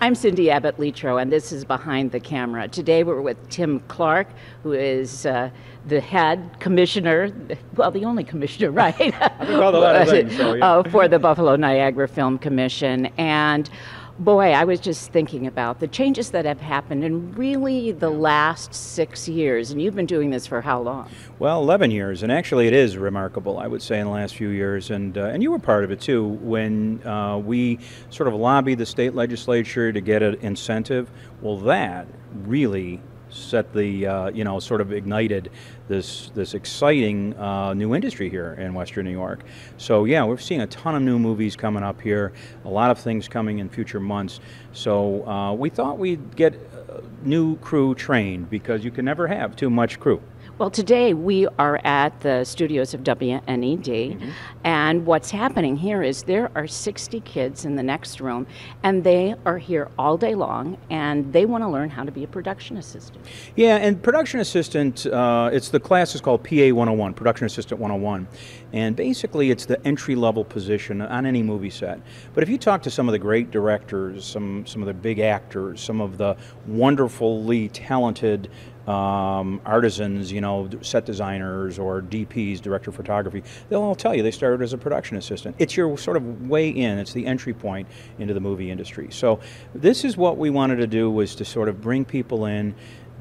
I'm Cindy Abbott Letro, and this is Behind the Camera. Today we're with Tim Clark, who is the head commissioner, well, the only commissioner, right? I've been called a lot of things, so yeah. For the Buffalo Niagara Film Commission. And boy, I was just thinking about the changes that have happened in really the last 6 years. And you've been doing this for how long? Well, 11 years, and actually it is remarkable, I would say, in the last few years. And you were part of it, too, when we sort of lobbied the state legislature to get an incentive. Well, that really set the, sort of ignited this exciting new industry here in Western New York. So yeah, we're seeing a ton of new movies coming up here, a lot of things coming in future months. So we thought we'd get new crew trained, because you can never have too much crew. Well, today we are at the studios of WNED, and what's happening here is there are 60 kids in the next room, and they are here all day long, and they want to learn how to be a production assistant. Yeah, and production assistant, the class is called PA 101, Production Assistant 101, and basically it's the entry-level position on any movie set. But if you talk to some of the great directors, some of the big actors, some of the wonderfully talented artisans, set designers or DPs, director of photography, they'll all tell you they started as a production assistant. It's your sort of way in, it's the entry point into the movie industry. So this is what we wanted to do, was to sort of bring people in,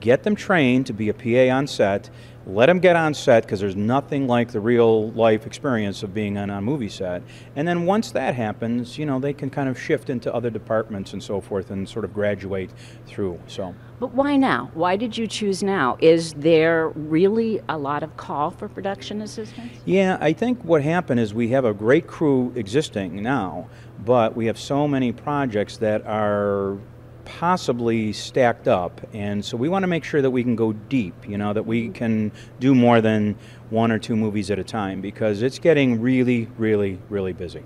get them trained to be a PA on set, let them get on set, because there's nothing like the real life experience of being on a movie set. And then once that happens, they can kind of shift into other departments and so forth and sort of graduate through. So. But why now? Why did you choose now? Is there really a lot of call for production assistants? Yeah, I think what happened is we have a great crew existing now, but we have so many projects that are possibly stacked up, and so we want to make sure that we can go deep, that we can do more than 1 or 2 movies at a time, because it's getting really, really, really busy.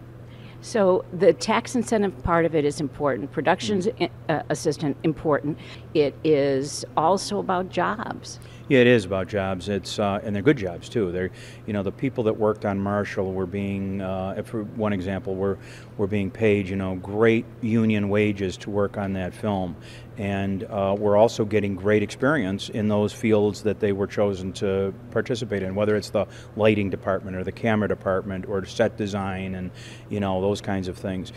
So the tax incentive part of it is important, production's assistant important. It is also about jobs. Yeah, it is about jobs. It's and they're good jobs too. They're, the people that worked on Marshall were being, for one example, were being paid, great union wages to work on that film, and we're also getting great experience in those fields that they were chosen to participate in, whether it's the lighting department or the camera department or set design and those kinds of things.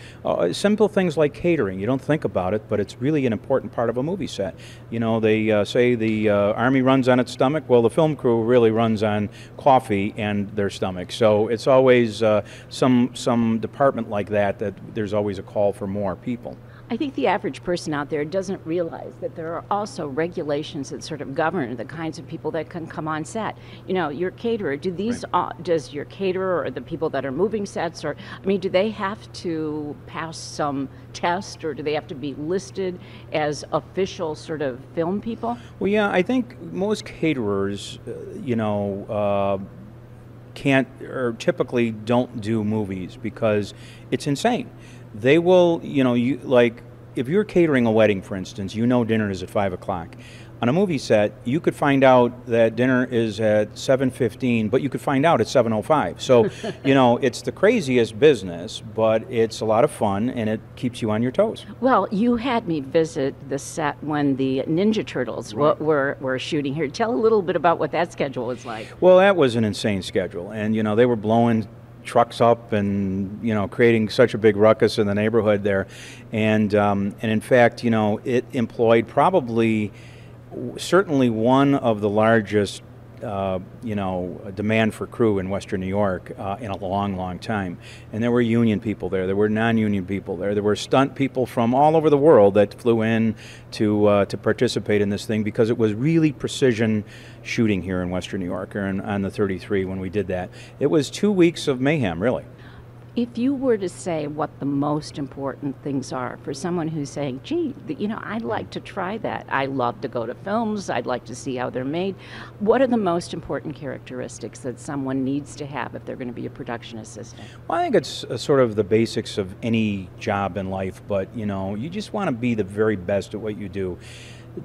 Simple things like catering. You don't think about it, but it's really an important part of a movie set. They say the Army runs on its stomach. Well, the film crew really runs on coffee and their stomach. So it's always some department like that there's always a call for more people. I think the average person out there doesn't realize that there are also regulations that sort of govern the kinds of people that can come on set. Your caterer, does your caterer or the people that are moving sets, or, do they have to pass some test, or do they have to be listed as official sort of film people? Well, yeah, I think most caterers, can't or typically don't do movies because it's insane. They will, if you're catering a wedding, for instance, dinner is at 5 o'clock. On a movie set, you could find out that dinner is at 7:15, but you could find out at 7:05. So, it's the craziest business, but it's a lot of fun, and it keeps you on your toes. Well, you had me visit the set when the Ninja Turtles were shooting here. Tell a little bit about what that schedule was like. Well, that was an insane schedule, and, they were blowing trucks up and creating such a big ruckus in the neighborhood there, and in fact it employed certainly one of the largest demand for crew in Western New York in a long time. And there were union people there were non-union people there were stunt people from all over the world that flew in to participate in this thing, because it was really precision shooting here in Western New York, or on the 33 when we did that. It was 2 weeks of mayhem, really. If you were to say what the most important things are for someone who's saying, gee, I'd like to try that. I love to go to films. I'd like to see how they're made. What are the most important characteristics that someone needs to have if they're going to be a production assistant? Well, I think it's sort of the basics of any job in life, but, you just want to be the very best at what you do.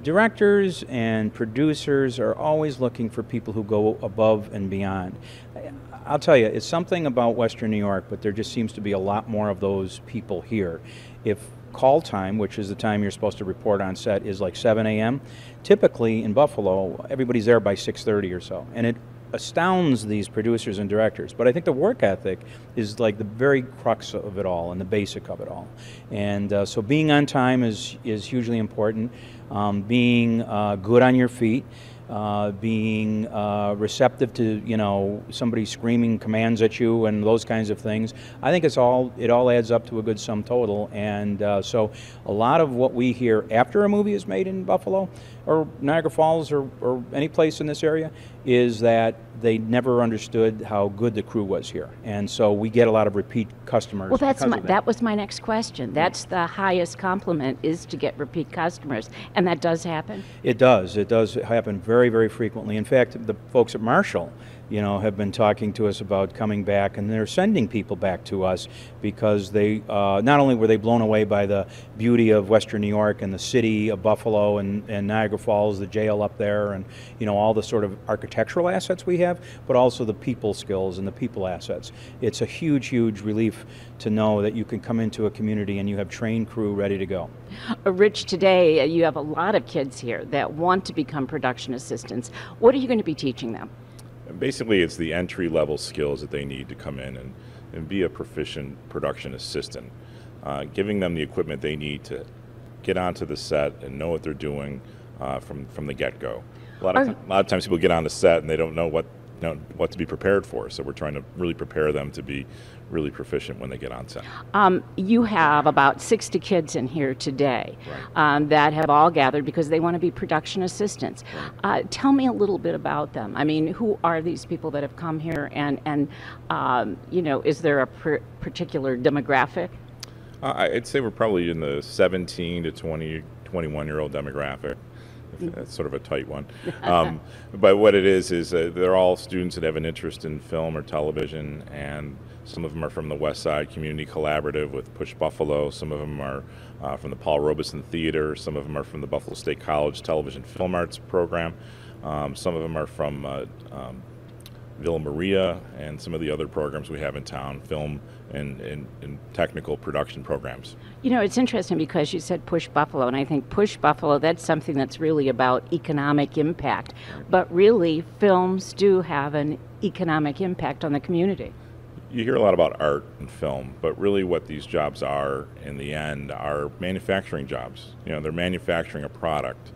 Directors and producers are always looking for people who go above and beyond. I'll tell you, it's something about Western New York, but there just seems to be a lot more of those people here. If call time, which is the time you're supposed to report on set, is like 7 a.m. Typically in Buffalo, everybody's there by 6:30 or so, and it astounds these producers and directors. But I think the work ethic is like the very crux of it all and the basic of it all. And so being on time is hugely important. Being good on your feet. Being receptive to somebody screaming commands at you and those kinds of things. I think it all adds up to a good sum total. And so a lot of what we hear after a movie is made in Buffalo or Niagara Falls or any place in this area is that they never understood how good the crew was here. And so we get a lot of repeat customers. Well, that was my next question. That's the highest compliment, is to get repeat customers. And that does happen? It does. It does happen very, very frequently. In fact, the folks at Marshall, have been talking to us about coming back, and they're sending people back to us because they not only were they blown away by the beauty of Western New York and the city of Buffalo and Niagara Falls, the jail up there, and all the sort of architectural assets we have, but also the people skills and the people assets. It's a huge, huge relief to know that you can come into a community and you have trained crew ready to go. Rich, today you have a lot of kids here that want to become production assistants. What are you going to be teaching them? Basically, it's the entry-level skills that they need to come in and be a proficient production assistant, giving them the equipment they need to get onto the set and know what they're doing from the get-go. A lot of times people get on the set and they don't know what to be prepared for, so we're trying to really prepare them to be really proficient when they get on set. You have about 60 kids in here today, right, that have all gathered because they want to be production assistants. Right. Tell me a little bit about them. I mean, who are these people that have come here, and is there a particular demographic? I'd say we're probably in the 17 to 21-year-old demographic. That's sort of a tight one. But what it is they're all students that have an interest in film or television, and some of them are from the West Side Community Collaborative with Push Buffalo. Some of them are from the Paul Robeson Theater. Some of them are from the Buffalo State College Television Film Arts Program. Some of them are from Villa Maria and some of the other programs we have in town, film and technical production programs. It's interesting because you said Push Buffalo, and I think Push Buffalo, that's something that's really about economic impact. But really, films do have an economic impact on the community. You hear a lot about art and film, but really what these jobs are in the end are manufacturing jobs. They're manufacturing a product,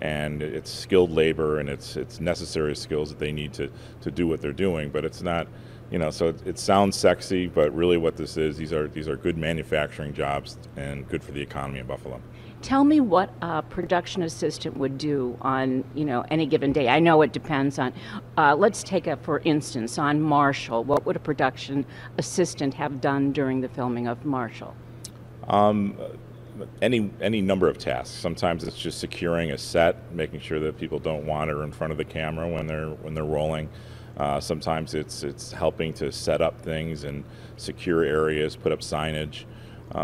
and it's skilled labor and it's necessary skills that they need to do what they're doing, but it's not, so it sounds sexy, but really what this is, these are good manufacturing jobs and good for the economy in Buffalo. Tell me what a production assistant would do on, any given day. I know it depends on, let's take for instance, on Marshall. What would a production assistant have done during the filming of Marshall? Any number of tasks. Sometimes it's just securing a set, making sure that people don't wander in front of the camera when they're rolling. Sometimes it's helping to set up things and secure areas, put up signage.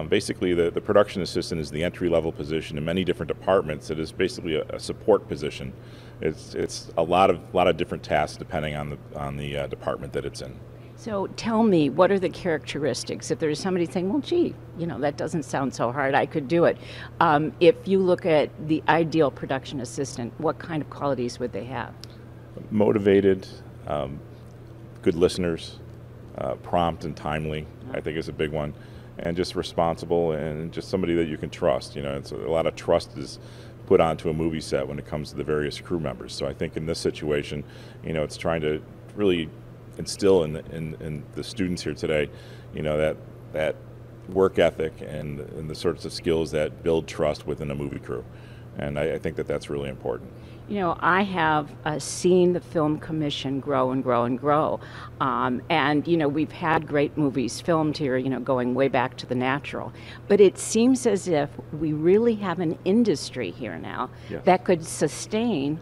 Basically, the production assistant is the entry-level position in many different departments. It is basically a support position. It's a lot of different tasks depending on the department that it's in. So tell me, what are the characteristics? If there's somebody saying, well, gee, that doesn't sound so hard, I could do it. If you look at the ideal production assistant, what kind of qualities would they have? Motivated, good listeners, prompt and timely, I think is a big one, and just responsible and just somebody that you can trust. It's a lot of trust is put onto a movie set when it comes to the various crew members. So I think in this situation, it's trying to really instill in the students here today, that work ethic and the sorts of skills that build trust within a movie crew. And I think that's really important. I have seen the Film Commission grow and grow and grow. And we've had great movies filmed here, going way back to The Natural. But it seems as if we really have an industry here now, yes, that could sustain,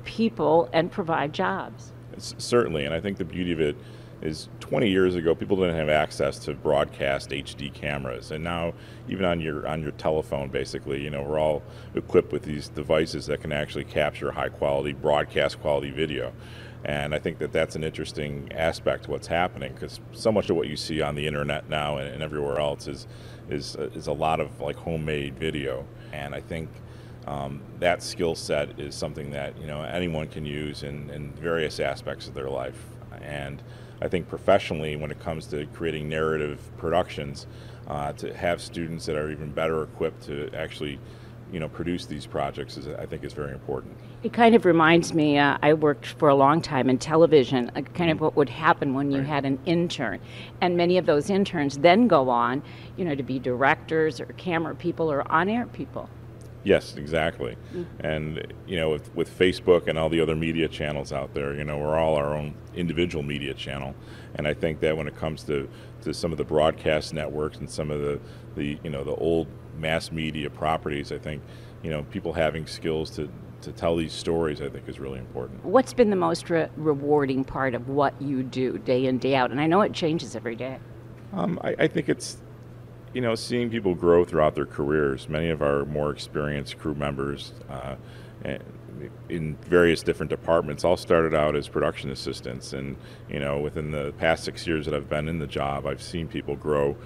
people and provide jobs. Certainly, and I think the beauty of it is 20 years ago people didn't have access to broadcast HD cameras, and now even on your telephone, basically, we're all equipped with these devices that can actually capture high quality broadcast quality video. And I think that that's an interesting aspect to what's happening, because so much of what you see on the internet now and everywhere else is a lot of like homemade video. And I think that skill set is something that anyone can use in various aspects of their life. And I think professionally, when it comes to creating narrative productions, to have students that are even better equipped to actually produce these projects I think is very important. It kind of reminds me, I worked for a long time in television, kind of what would happen when you had an intern. And many of those interns then go on, to be directors or camera people or on-air people. Yes, exactly. And with Facebook and all the other media channels out there, we're all our own individual media channel. And I think that when it comes to some of the broadcast networks and some of the old mass media properties, I think people having skills to tell these stories, I think, is really important. What's been the most rewarding part of what you do day in, day out? And I know it changes every day. I think it's seeing people grow throughout their careers. Many of our more experienced crew members in various different departments all started out as production assistants, and within the past 6 years that I've been in the job, I've seen people grow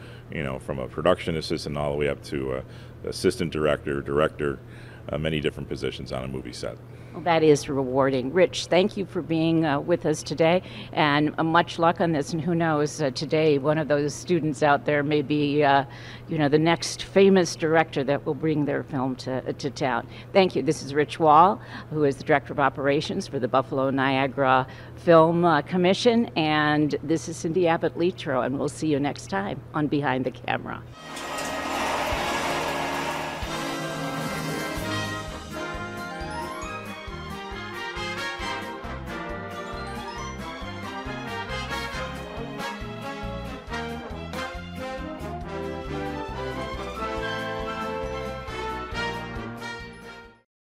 from a production assistant all the way up to assistant director, many different positions on a movie set. Well, that is rewarding. Rich, thank you for being with us today, and much luck on this. And who knows, today one of those students out there may be, the next famous director that will bring their film to town. Thank you. This is Rich Wall, who is the Director of Operations for the Buffalo Niagara Film Commission, and this is Cindy Abbott Letro, and we'll see you next time on Behind the Camera.